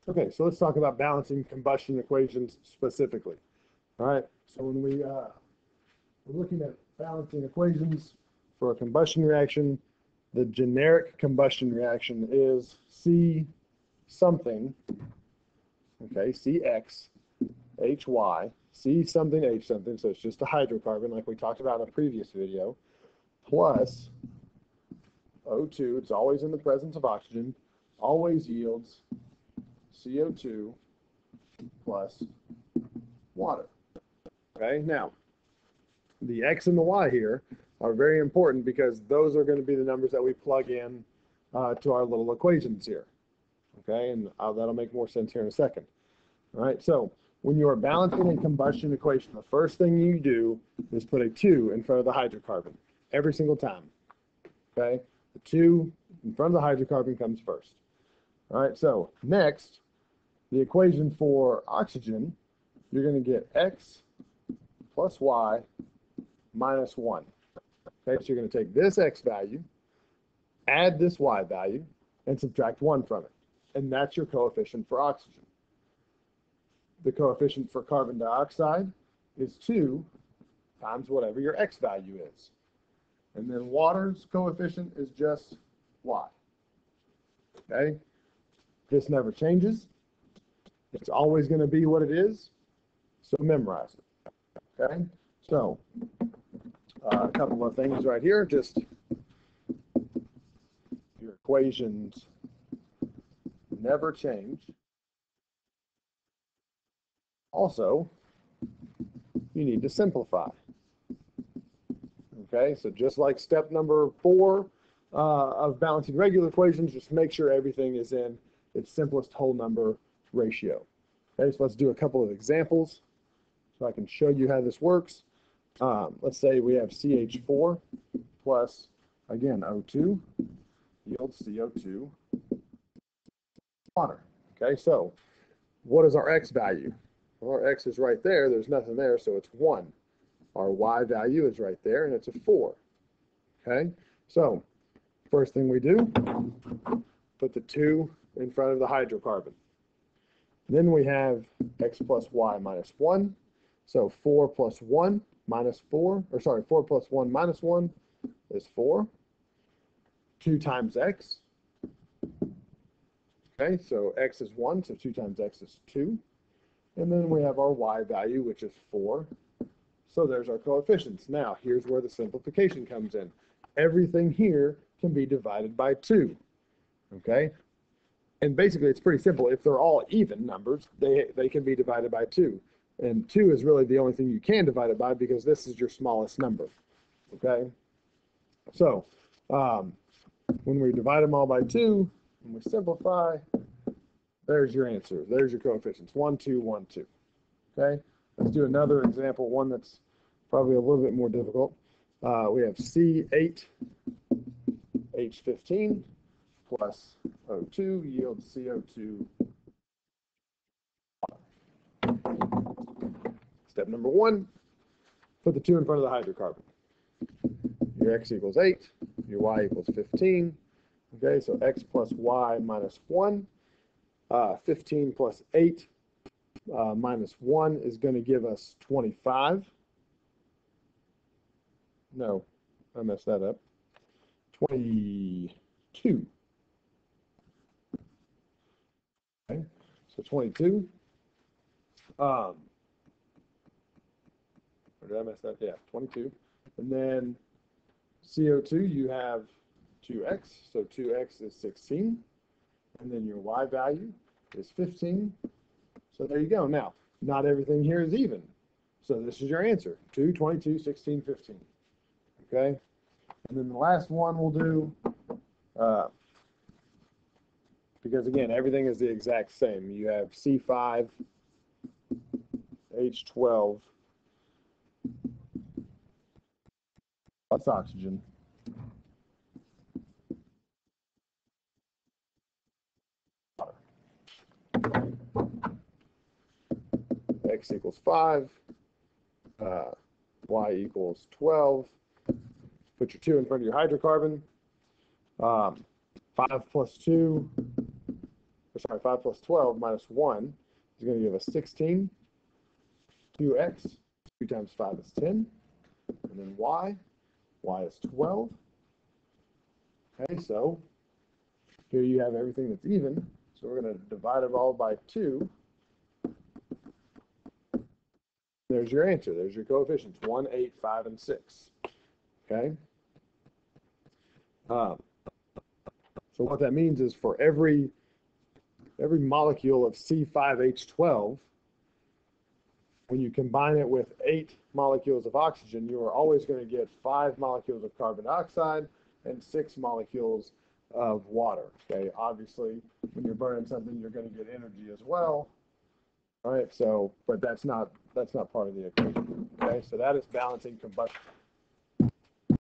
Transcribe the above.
Okay, so let's talk about balancing combustion equations specifically. All right, so when we're looking at balancing equations for a combustion reaction, the generic combustion reaction is C something, okay, CX, HY, C something, H something, so it's just a hydrocarbon like we talked about in a previous video, plus O2, it's always in the presence of oxygen, always yields CO2 plus water. Okay, now the X and the Y here are very important because those are going to be the numbers that we plug in to our little equations here. Okay, and that'll make more sense here in a second. All right, so when you are balancing a combustion equation, the first thing you do is put a 2 in front of the hydrocarbon every single time. Okay, the 2 in front of the hydrocarbon comes first. All right, so next, the equation for oxygen, you're going to get X plus Y minus 1. Okay, so you're going to take this X value, add this Y value, and subtract 1 from it. And that's your coefficient for oxygen. The coefficient for carbon dioxide is 2 times whatever your X value is. And then water's coefficient is just Y. Okay? This never changes. It's always going to be what it is. So memorize it. Okay? So, a couple of things right here. Just your equations never change. Also, you need to simplify. Okay, so just like step number 4 of balancing regular equations, just make sure everything is in its simplest whole number ratio. Okay, so let's do a couple of examples so I can show you how this works. Let's say we have CH4 plus, again, O2 yields CO2 water. Okay, so what is our X value? Well, our X is right there. There's nothing there, so it's 1. Our Y value is right there, and it's a 4. Okay, so first thing we do, put the 2 in front of the hydrocarbon. Then we have X plus Y minus 1. So 4 plus 1 minus 4, or sorry, 4 plus 1 minus 1 is 4. 2 times X. Okay, so X is 1, so 2 times X is 2. And then we have our Y value, which is 4. So there's our coefficients. Now, here's where the simplification comes in. Everything here can be divided by 2. Okay? And basically, it's pretty simple. If they're all even numbers, they can be divided by 2. And 2 is really the only thing you can divide it by because this is your smallest number. Okay? So, when we divide them all by 2, and we simplify, there's your answer. There's your coefficients. 1, 2, 1, 2. Okay? Let's do another example, one that's probably a little bit more difficult. We have C8H15 plus O2 yields CO2. Step number 1, put the 2 in front of the hydrocarbon. Your X equals 8, your Y equals 15. Okay, so X plus Y minus 1. 15 plus 8 minus 1 is going to give us 25. No, I messed that up. 22. Okay, so 22. Or did I mess that? Yeah, 22. And then CO2, you have 2x, so 2x is 16. And then your Y value is 15. So there you go. Now, not everything here is even. So this is your answer, 2, 22, 16, 15. Okay? And then the last one we'll do, because again, everything is the exact same. You have C5, H12, plus oxygen. X equals 5, Y equals 12. Put your 2 in front of your hydrocarbon. 5 plus 2, sorry, 5 plus 12 minus 1 is going to give us 16. 2x, 2 times 5 is 10. And then y is 12. Okay, so here you have everything that's even. So we're going to divide it all by 2. There's your answer. There's your coefficients, 1, 8, 5, and 6. Okay? So what that means is for every molecule of C5H12, when you combine it with 8 molecules of oxygen, you are always going to get 5 molecules of carbon dioxide and 6 molecules of water. Okay, obviously, when you're burning something, you're going to get energy as well. All right, so, but that's not part of the equation. Okay, so that is balancing combustion.